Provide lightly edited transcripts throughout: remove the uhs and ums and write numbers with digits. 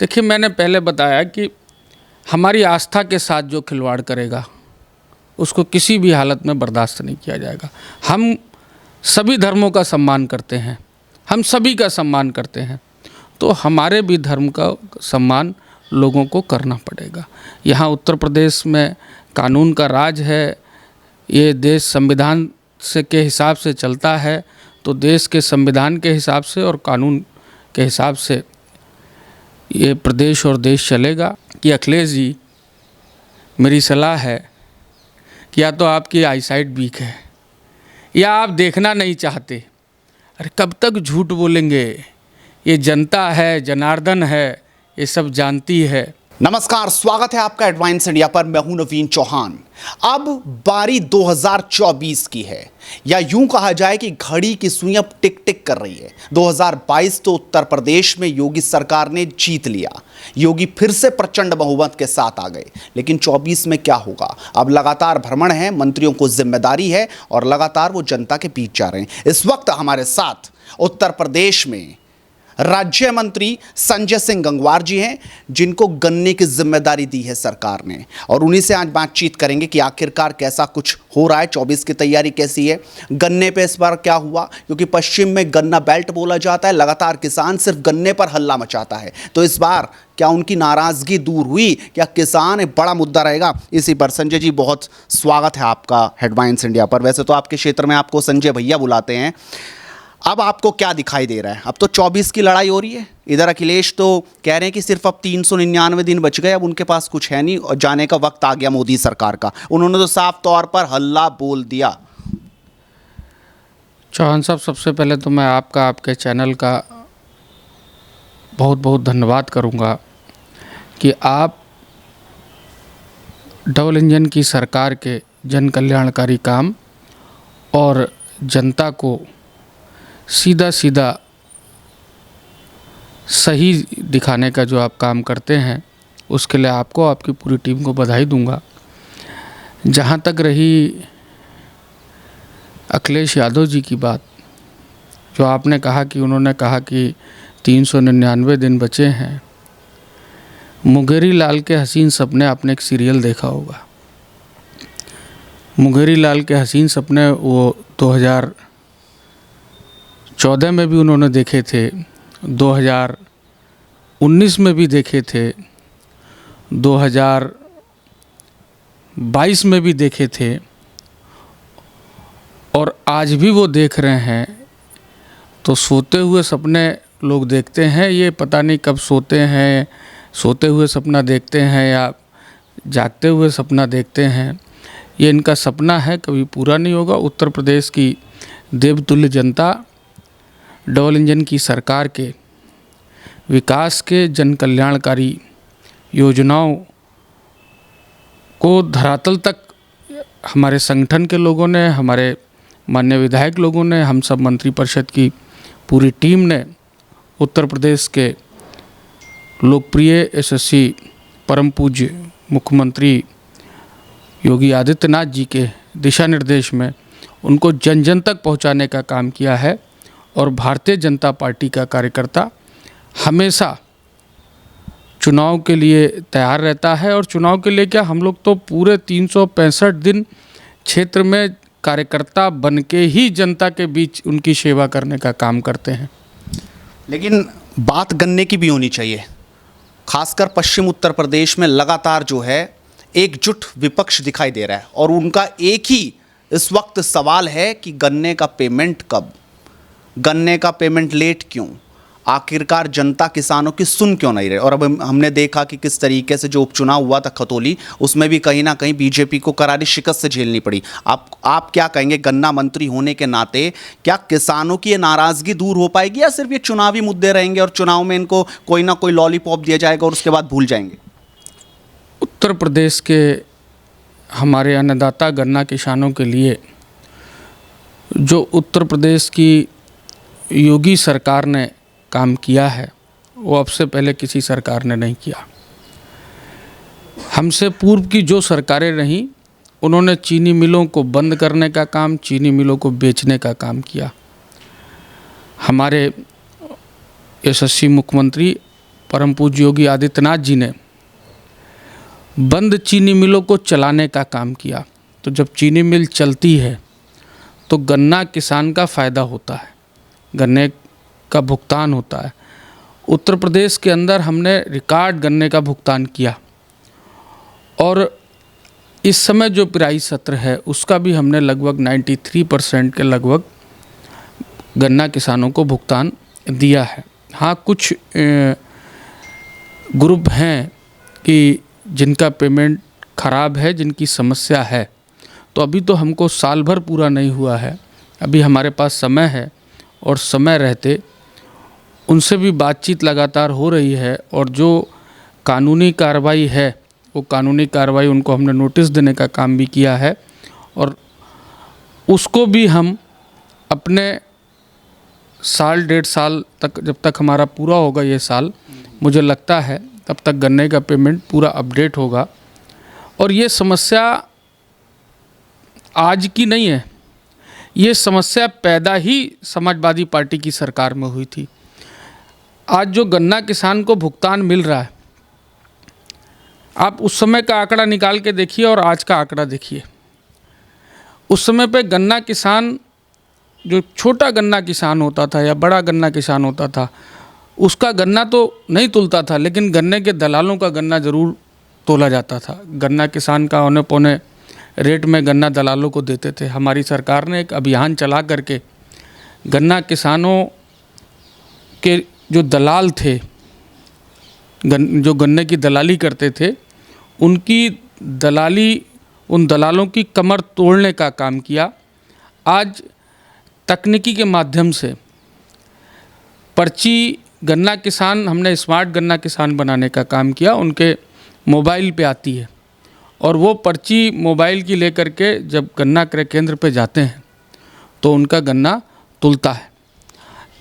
देखिए, मैंने पहले बताया कि हमारी आस्था के साथ जो खिलवाड़ करेगा उसको किसी भी हालत में बर्दाश्त नहीं किया जाएगा। हम सभी धर्मों का सम्मान करते हैं, हम सभी का सम्मान करते हैं, तो हमारे भी धर्म का सम्मान लोगों को करना पड़ेगा। यहाँ उत्तर प्रदेश में कानून का राज है, ये देश संविधान से के हिसाब से चलता है, तो देश के संविधान के हिसाब से और कानून के हिसाब से ये प्रदेश और देश चलेगा। कि अखिलेश जी, मेरी सलाह है कि या तो आपकी आईसाइट वीक है या आप देखना नहीं चाहते। अरे कब तक झूठ बोलेंगे? ये जनता है, जनार्दन है, ये सब जानती है। नमस्कार, स्वागत है आपका एडवांस इंडिया पर। मैं हूं नवीन चौहान। अब बारी 2024 की है, या यूं कहा जाए कि घड़ी की सुई अब टिक टिक कर रही है। 2022 तो उत्तर प्रदेश में योगी सरकार ने जीत लिया, योगी फिर से प्रचंड बहुमत के साथ आ गए। लेकिन 24 में क्या होगा? अब लगातार भ्रमण है, मंत्रियों को जिम्मेदारी है और लगातार वो जनता के बीच जा रहे हैं। इस वक्त हमारे साथ उत्तर प्रदेश में राज्य मंत्री संजय सिंह गंगवार जी हैं, जिनको गन्ने की जिम्मेदारी दी है सरकार ने, और उन्हीं से आज बातचीत करेंगे कि आखिरकार कैसा कुछ हो रहा है, 24 की तैयारी कैसी है, गन्ने पे इस बार क्या हुआ, क्योंकि पश्चिम में गन्ना बेल्ट बोला जाता है, लगातार किसान सिर्फ गन्ने पर हल्ला मचाता है। तो इस बार क्या उनकी नाराजगी दूर हुई? क्या किसान एक बड़ा मुद्दा रहेगा? इसी पर संजय जी, बहुत स्वागत है आपका हेडलाइंस इंडिया पर। वैसे तो आपके क्षेत्र में आपको संजय भैया बुलाते हैं। अब आपको क्या दिखाई दे रहा है? अब तो 24 की लड़ाई हो रही है। इधर अखिलेश तो कह रहे हैं कि सिर्फ अब 399 दिन बच गए, अब उनके पास कुछ है नहीं और जाने का वक्त आ गया मोदी सरकार का। उन्होंने तो साफ तौर पर हल्ला बोल दिया। चौहान साहब, सबसे पहले तो मैं आपके चैनल का बहुत बहुत धन्यवाद करूंगा कि आप डबल इंजन की सरकार के जन कल्याणकारी काम और जनता को सीधा सीधा सही दिखाने का जो आप काम करते हैं, उसके लिए आपको, आपकी पूरी टीम को बधाई दूंगा। जहाँ तक रही अखिलेश यादव जी की बात, जो आपने कहा कि उन्होंने कहा कि 399 दिन बचे हैं। मुंगेरी लाल के हसीन सपने, आपने एक सीरियल देखा होगा, मुंगेरी लाल के हसीन सपने, वो 2014 में भी उन्होंने देखे थे, 2019 में भी देखे थे, 2022 में भी देखे थे, और आज भी वो देख रहे हैं। तो सोते हुए सपने लोग देखते हैं, ये पता नहीं कब सोते हैं, सोते हुए सपना देखते हैं या जागते हुए सपना देखते हैं। ये इनका सपना है, कभी पूरा नहीं होगा। उत्तर प्रदेश की देवतुल्य जनता डबल इंजन की सरकार के विकास के, जन कल्याणकारी योजनाओं को धरातल तक हमारे संगठन के लोगों ने, हमारे माननीय विधायक लोगों ने, हम सब मंत्री परिषद की पूरी टीम ने, उत्तर प्रदेश के लोकप्रिय यशस्वी परम पूज्य मुख्यमंत्री योगी आदित्यनाथ जी के दिशा निर्देश में उनको जन जन तक पहुंचाने का काम किया है। और भारतीय जनता पार्टी का कार्यकर्ता हमेशा चुनाव के लिए तैयार रहता है, और चुनाव के लिए क्या, हम लोग तो पूरे 365 दिन क्षेत्र में कार्यकर्ता बन के ही जनता के बीच उनकी सेवा करने का काम करते हैं। लेकिन बात गन्ने की भी होनी चाहिए। खासकर पश्चिम उत्तर प्रदेश में लगातार जो है एकजुट विपक्ष दिखाई दे रहा है, और उनका एक ही इस वक्त सवाल है कि गन्ने का पेमेंट कब, गन्ने का पेमेंट लेट क्यों, आखिरकार जनता किसानों की सुन क्यों नहीं रहे। और अब हमने देखा कि किस तरीके से जो उपचुनाव हुआ था खतौली, उसमें भी कहीं ना कहीं बीजेपी को करारी शिकस्त से झेलनी पड़ी। आप क्या कहेंगे, गन्ना मंत्री होने के नाते क्या किसानों की ये नाराज़गी दूर हो पाएगी, या सिर्फ ये चुनावी मुद्दे रहेंगे और चुनाव में इनको कोई ना कोई लॉलीपॉप दिया जाएगा और उसके बाद भूल जाएंगे? उत्तर प्रदेश के हमारे अन्नदाता गन्ना किसानों के लिए जो उत्तर प्रदेश की योगी सरकार ने काम किया है, वो अब से पहले किसी सरकार ने नहीं किया। हमसे पूर्व की जो सरकारें रहीं, उन्होंने चीनी मिलों को बंद करने का काम, चीनी मिलों को बेचने का काम किया। हमारे यशस्वी मुख्यमंत्री परम पूज्य योगी आदित्यनाथ जी ने बंद चीनी मिलों को चलाने का काम किया। तो जब चीनी मिल चलती है तो गन्ना किसान का फ़ायदा होता है, गन्ने का भुगतान होता है। उत्तर प्रदेश के अंदर हमने रिकॉर्ड गन्ने का भुगतान किया और इस समय जो पिराई सत्र है उसका भी हमने लगभग 93% के लगभग गन्ना किसानों को भुगतान दिया है। हाँ, कुछ ग्रुप हैं कि जिनका पेमेंट ख़राब है, जिनकी समस्या है, तो अभी तो हमको साल भर पूरा नहीं हुआ है, अभी हमारे पास समय है और समय रहते उनसे भी बातचीत लगातार हो रही है और जो कानूनी कार्रवाई है वो कानूनी कार्रवाई उनको हमने नोटिस देने का काम भी किया है और उसको भी हम अपने साल 1.5 साल तक, जब तक हमारा पूरा होगा ये साल, मुझे लगता है तब तक गन्ने का पेमेंट पूरा अपडेट होगा। और ये समस्या आज की नहीं है, ये समस्या पैदा ही समाजवादी पार्टी की सरकार में हुई थी। आज जो गन्ना किसान को भुगतान मिल रहा है, आप उस समय का आंकड़ा निकाल के देखिए और आज का आंकड़ा देखिए। उस समय पे गन्ना किसान, जो छोटा गन्ना किसान होता था या बड़ा गन्ना किसान होता था, उसका गन्ना तो नहीं तुलता था, लेकिन गन्ने के दलालों का गन्ना ज़रूर तोला जाता था। गन्ना किसान का औने पौने रेट में गन्ना दलालों को देते थे। हमारी सरकार ने एक अभियान चला करके गन्ना किसानों के जो दलाल थे, जो गन्ने की दलाली करते थे, उनकी दलाली, उन दलालों की कमर तोड़ने का काम किया। आज तकनीकी के माध्यम से पर्ची गन्ना किसान, हमने स्मार्ट गन्ना किसान बनाने का काम किया। उनके मोबाइल पे आती है और वो पर्ची मोबाइल की लेकर के जब गन्ना क्रय केंद्र पे जाते हैं तो उनका गन्ना तुलता है।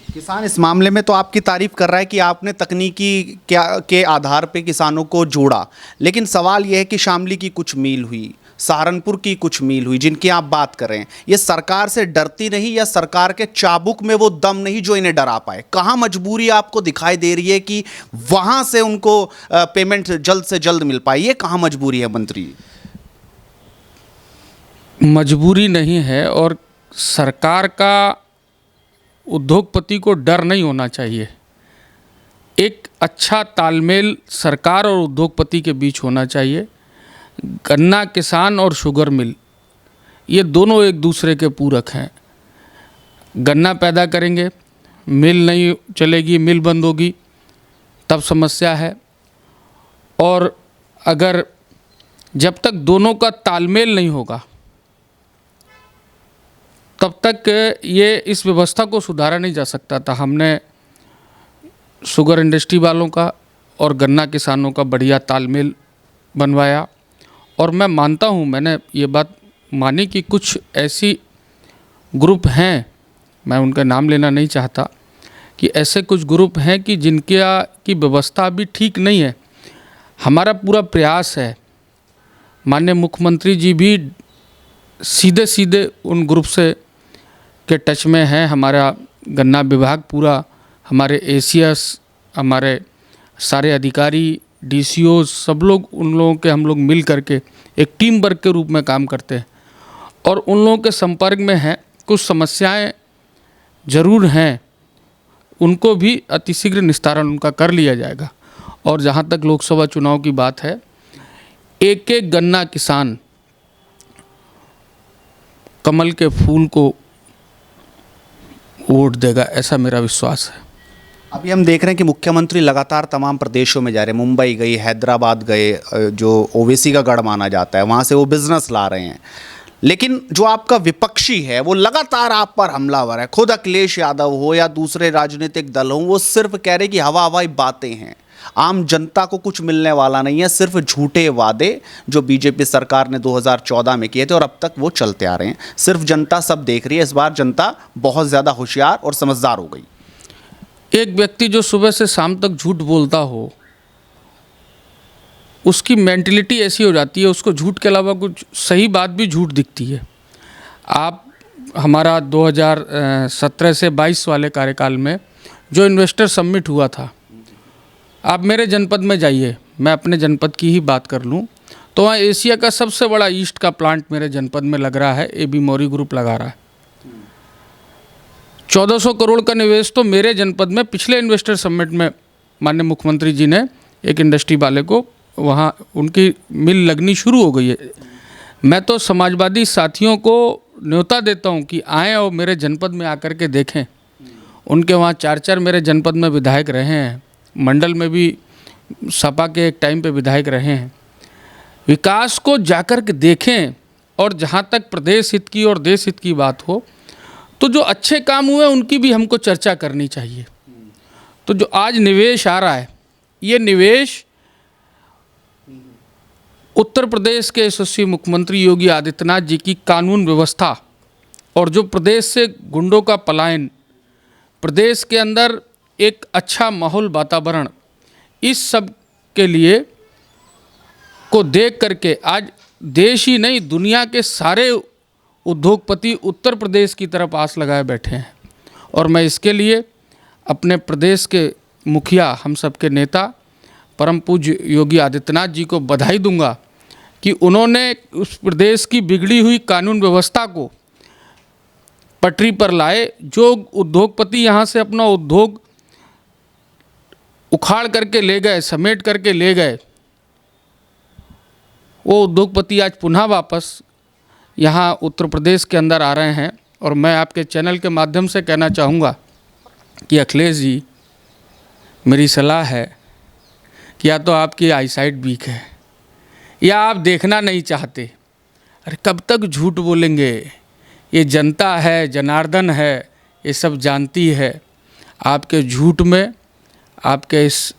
किसान इस मामले में तो आपकी तारीफ कर रहा है कि आपने तकनीकी के आधार पे किसानों को जोड़ा, लेकिन सवाल यह है कि शामली की कुछ मील हुई, सहारनपुर की कुछ मील हुई, जिनकी आप बात कर रहे हैं, ये सरकार से डरती नहीं या सरकार के चाबुक में वो दम नहीं जो इन्हें डरा पाए? कहाँ मजबूरी आपको दिखाई दे रही है कि वहाँ से उनको पेमेंट जल्द से जल्द मिल पाए? ये कहाँ मजबूरी है मंत्री? मजबूरी नहीं है, और सरकार का उद्योगपति को डर नहीं होना चाहिए। एक अच्छा तालमेल सरकार और उद्योगपति के बीच होना चाहिए। गन्ना किसान और शुगर मिल, ये दोनों एक दूसरे के पूरक हैं। गन्ना पैदा करेंगे, मिल नहीं चलेगी, मिल बंद होगी, तब समस्या है। और अगर जब तक दोनों का तालमेल नहीं होगा तब तक ये इस व्यवस्था को सुधारा नहीं जा सकता था। हमने शुगर इंडस्ट्री वालों का और गन्ना किसानों का बढ़िया तालमेल बनवाया, और मैं मानता हूँ, मैंने ये बात मानी कि कुछ ऐसी ग्रुप हैं, मैं उनका नाम लेना नहीं चाहता, कि ऐसे कुछ ग्रुप हैं कि जिनकी व्यवस्था अभी ठीक नहीं है। हमारा पूरा प्रयास है, माननीय मुख्यमंत्री जी भी सीधे सीधे उन ग्रुप से के टच में है। हमारा गन्ना विभाग पूरा, हमारे एसीएस, हमारे सारे अधिकारी, डीसीओ, सब लोग, उन लोगों के हम लोग मिल करके एक टीम वर्क के रूप में काम करते हैं और उन लोगों के संपर्क में हैं। कुछ समस्याएं ज़रूर हैं, उनको भी अतिशीघ्र निस्तारण उनका कर लिया जाएगा। और जहाँ तक लोकसभा चुनाव की बात है, एक एक गन्ना किसान कमल के फूल को वोट देगा, ऐसा मेरा विश्वास है। अभी हम देख रहे हैं कि मुख्यमंत्री लगातार तमाम प्रदेशों में जा रहे हैं। मुंबई गई, हैदराबाद गए, जो ओवैसी का गढ़ माना जाता है, वहाँ से वो बिजनेस ला रहे हैं। लेकिन जो आपका विपक्षी है वो लगातार आप पर हमलावर है। खुद अखिलेश यादव हो या दूसरे राजनीतिक दल हो, वो सिर्फ कह रहे कि हवा हवाई बातें हैं, आम जनता को कुछ मिलने वाला नहीं है, सिर्फ झूठे वादे जो बीजेपी सरकार ने 2014 में किए थे और अब तक वो चलते आ रहे हैं। सिर्फ जनता सब देख रही है। इस बार जनता बहुत ज़्यादा होशियार और समझदार हो गई। एक व्यक्ति जो सुबह से शाम तक झूठ बोलता हो, उसकी मेंटलिटी ऐसी हो जाती है, उसको झूठ के अलावा कुछ सही बात भी झूठ दिखती है। आप हमारा 2017 से 22 वाले कार्यकाल में जो इन्वेस्टर समिट हुआ था, आप मेरे जनपद में जाइए, मैं अपने जनपद की ही बात कर लूँ तो वहाँ एशिया का सबसे बड़ा ईस्ट का प्लांट मेरे जनपद में लग रहा है, AB मौर्य ग्रुप लगा रहा है। 1400 करोड़ का निवेश तो मेरे जनपद में पिछले इन्वेस्टर समिट में माननीय मुख्यमंत्री जी ने एक इंडस्ट्री वाले को वहाँ उनकी मिल लगनी शुरू हो गई है। मैं तो समाजवादी साथियों को न्योता देता हूँ कि आएँ और मेरे जनपद में आकर के देखें। उनके वहाँ 4 मेरे जनपद में विधायक रहे हैं, मंडल में भी सपा के एक टाइम पे विधायक रहे हैं। विकास को जाकर के देखें, और जहाँ तक प्रदेश हित की और देश हित की बात हो तो जो अच्छे काम हुए उनकी भी हमको चर्चा करनी चाहिए। तो जो आज निवेश आ रहा है, ये निवेश उत्तर प्रदेश के यशस्वी मुख्यमंत्री योगी आदित्यनाथ जी की कानून व्यवस्था और जो प्रदेश से गुंडों का पलायन, प्रदेश के अंदर एक अच्छा माहौल वातावरण, इस सब के लिए को देख करके आज देश ही नहीं दुनिया के सारे उद्योगपति उत्तर प्रदेश की तरफ आस लगाए बैठे हैं। और मैं इसके लिए अपने प्रदेश के मुखिया, हम सबके नेता परम पूज्य योगी आदित्यनाथ जी को बधाई दूंगा कि उन्होंने उस प्रदेश की बिगड़ी हुई कानून व्यवस्था को पटरी पर लाए। जो उद्योगपति यहाँ से अपना उद्योग उखाड़ करके ले गए, समेट करके ले गए, वो उद्योगपति आज पुनः वापस यहाँ उत्तर प्रदेश के अंदर आ रहे हैं। और मैं आपके चैनल के माध्यम से कहना चाहूँगा कि अखिलेश जी, मेरी सलाह है कि या तो आपकी आईसाइट वीक है या आप देखना नहीं चाहते। अरे कब तक झूठ बोलेंगे? ये जनता है, जनार्दन है, ये सब जानती है। आपके झूठ में, आपके इस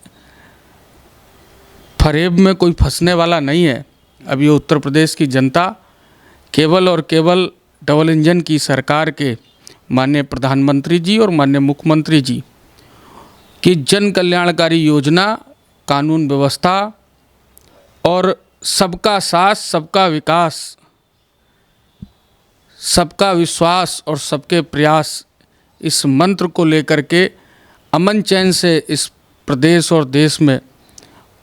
फरेब में कोई फंसने वाला नहीं है। अब ये उत्तर प्रदेश की जनता केवल और केवल डबल इंजन की सरकार के माननीय प्रधानमंत्री जी और माननीय मुख्यमंत्री जी की जन कल्याणकारी योजना, कानून व्यवस्था और सबका साथ, सबका विकास, सबका विश्वास और सबके प्रयास, इस मंत्र को लेकर के अमन चैन से इस प्रदेश और देश में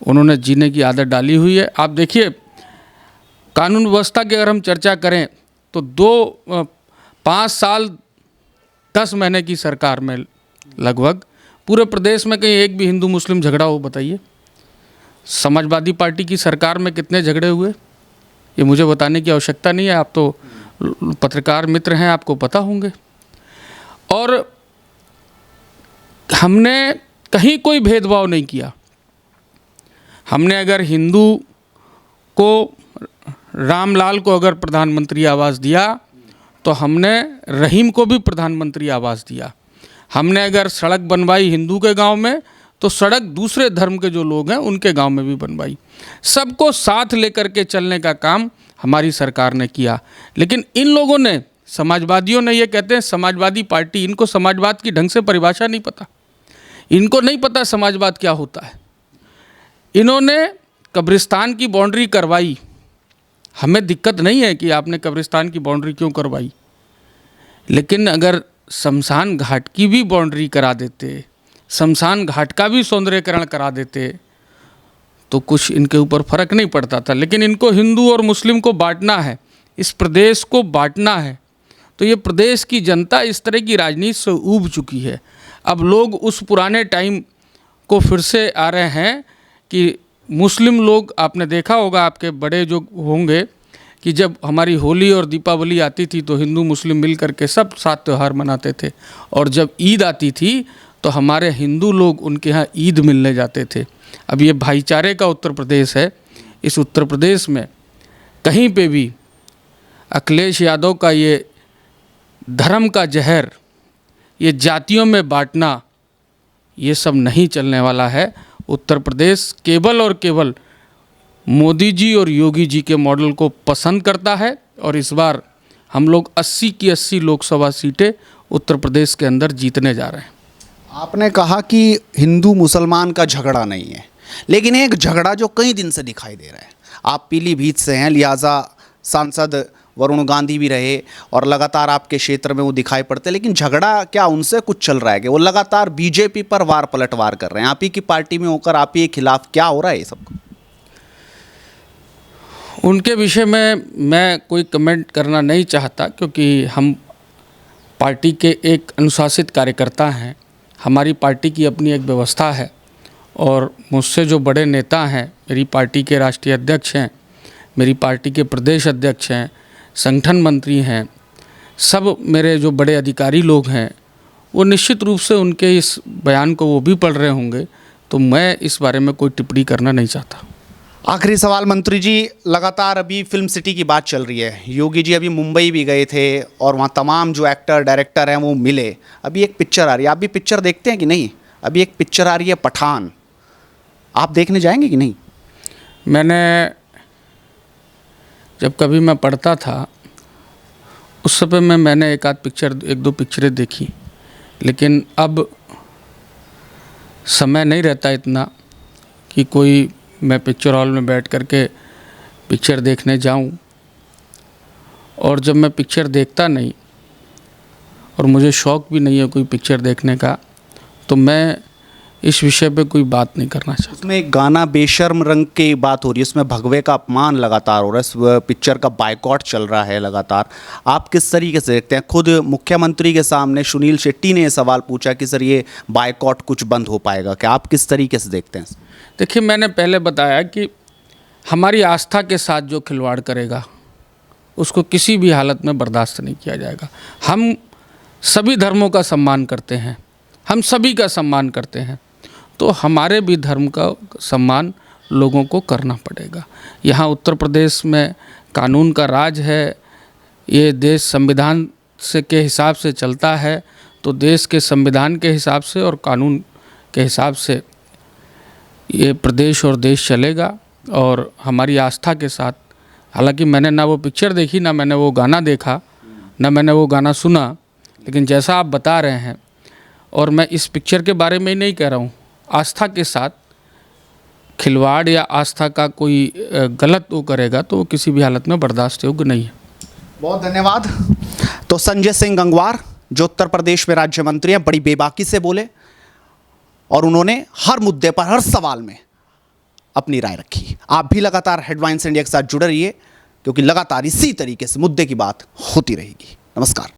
उन्होंने जीने की आदत डाली हुई है। आप देखिए, कानून व्यवस्था की अगर हम चर्चा करें तो 5 साल 10 महीने की सरकार में लगभग पूरे प्रदेश में कहीं एक भी हिंदू मुस्लिम झगड़ा हो, बताइए? समाजवादी पार्टी की सरकार में कितने झगड़े हुए, ये मुझे बताने की आवश्यकता नहीं है। आप तो पत्रकार मित्र हैं, आपको पता होंगे। और हमने कहीं कोई भेदभाव नहीं किया। हमने अगर हिंदू को, रामलाल को अगर प्रधानमंत्री आवास दिया तो हमने रहीम को भी प्रधानमंत्री आवास दिया। हमने अगर सड़क बनवाई हिंदू के गांव में तो सड़क दूसरे धर्म के जो लोग हैं उनके गांव में भी बनवाई। सबको साथ लेकर के चलने का काम हमारी सरकार ने किया। लेकिन इन लोगों ने, समाजवादियों ने, ये कहते हैं समाजवादी पार्टी, इनको समाजवाद की ढंग से परिभाषा नहीं पता, इनको नहीं पता समाजवाद क्या होता है। इन्होंने कब्रिस्तान की बाउंड्री करवाई। हमें दिक्कत नहीं है कि आपने कब्रिस्तान की बाउंड्री क्यों करवाई, लेकिन अगर शमशान घाट की भी बाउंड्री करा देते, शमशान घाट का भी सौंदर्यीकरण करा देते तो कुछ इनके ऊपर फर्क नहीं पड़ता था। लेकिन इनको हिंदू और मुस्लिम को बांटना है, इस प्रदेश को बांटना है। तो ये प्रदेश की जनता इस तरह की राजनीति से ऊब चुकी है। अब लोग उस पुराने टाइम को फिर से आ रहे हैं कि मुस्लिम लोग, आपने देखा होगा, आपके बड़े जो होंगे, कि जब हमारी होली और दीपावली आती थी तो हिंदू मुस्लिम मिल करके सब साथ त्यौहार मनाते थे। और जब ईद आती थी तो हमारे हिंदू लोग उनके यहाँ ईद मिलने जाते थे। अब ये भाईचारे का उत्तर प्रदेश है। इस उत्तर प्रदेश में कहीं पे भी अखिलेश यादव का ये धर्म का जहर, ये जातियों में बांटना, ये सब नहीं चलने वाला है। उत्तर प्रदेश केवल और केवल मोदी जी और योगी जी के मॉडल को पसंद करता है। और इस बार हम लोग 80 की 80 लोकसभा सीटें उत्तर प्रदेश के अंदर जीतने जा रहे हैं। आपने कहा कि हिंदू मुसलमान का झगड़ा नहीं है, लेकिन एक झगड़ा जो कई दिन से दिखाई दे रहा है। आप पीलीभीत से हैं, लिहाजा सांसद वरुण गांधी भी रहे और लगातार आपके क्षेत्र में वो दिखाई पड़ते, लेकिन झगड़ा क्या उनसे कुछ चल रहा है कि वो लगातार बीजेपी पर वार पलटवार कर रहे हैं? आप ही की पार्टी में होकर आप ही के खिलाफ क्या हो रहा है ये सब? उनके विषय में मैं कोई कमेंट करना नहीं चाहता, क्योंकि हम पार्टी के एक अनुशासित कार्यकर्ता हैं। हमारी पार्टी की अपनी एक व्यवस्था है और मुझसे जो बड़े नेता हैं, मेरी पार्टी के राष्ट्रीय अध्यक्ष हैं, मेरी पार्टी के प्रदेश अध्यक्ष हैं, संगठन मंत्री हैं, सब मेरे जो बड़े अधिकारी लोग हैं, वो निश्चित रूप से उनके इस बयान को वो भी पढ़ रहे होंगे, तो मैं इस बारे में कोई टिप्पणी करना नहीं चाहता। आखिरी सवाल मंत्री जी, लगातार अभी फिल्म सिटी की बात चल रही है। योगी जी अभी मुंबई भी गए थे और वहाँ तमाम जो एक्टर डायरेक्टर हैं वो मिले। अभी एक पिक्चर आ रही है, आप भी पिक्चर देखते हैं कि नहीं? अभी एक पिक्चर आ रही है पठान, आप देखने जाएंगे कि नहीं? मैंने जब कभी मैं पढ़ता था उस समय में मैंने एक दो पिक्चरें देखी, लेकिन अब समय नहीं रहता इतना कि कोई मैं पिक्चर हॉल में बैठ कर के पिक्चर देखने जाऊं। और जब मैं पिक्चर देखता नहीं और मुझे शौक़ भी नहीं है कोई पिक्चर देखने का, तो मैं इस विषय पे कोई बात नहीं करना चाहता। उसमें एक गाना बेशर्म रंग की बात हो रही है, उसमें भगवे का अपमान लगातार हो रहा है, पिक्चर का बायकॉट चल रहा है लगातार। आप किस तरीके से देखते हैं? खुद मुख्यमंत्री के सामने सुनील शेट्टी ने ये सवाल पूछा कि सर ये बायकॉट कुछ बंद हो पाएगा क्या? आप किस तरीके से देखते हैं? देखिए, मैंने पहले बताया कि हमारी आस्था के साथ जो खिलवाड़ करेगा उसको किसी भी हालत में बर्दाश्त नहीं किया जाएगा। हम सभी धर्मों का सम्मान करते हैं, हम सभी का सम्मान करते हैं, तो हमारे भी धर्म का सम्मान लोगों को करना पड़ेगा। यहाँ उत्तर प्रदेश में कानून का राज है, ये देश संविधान से के हिसाब से चलता है, तो देश के संविधान के हिसाब से और कानून के हिसाब से ये प्रदेश और देश चलेगा। और हमारी आस्था के साथ, हालांकि मैंने ना वो पिक्चर देखी, ना मैंने वो गाना देखा, ना मैंने वो गाना सुना, लेकिन जैसा आप बता रहे हैं, और मैं इस पिक्चर के बारे में ही नहीं कह रहा हूँ, आस्था के साथ खिलवाड़ या आस्था का कोई गलत वो करेगा तो वो किसी भी हालत में बर्दाश्त योग्य नहीं है। बहुत धन्यवाद। तो संजय सिंह गंगवार जो उत्तर प्रदेश में राज्य मंत्री हैं, बड़ी बेबाकी से बोले और उन्होंने हर मुद्दे पर, हर सवाल में अपनी राय रखी। आप भी लगातार हेडलाइंस इंडिया के साथ जुड़े रहिए, क्योंकि लगातार इसी तरीके से मुद्दे की बात होती रहेगी। नमस्कार।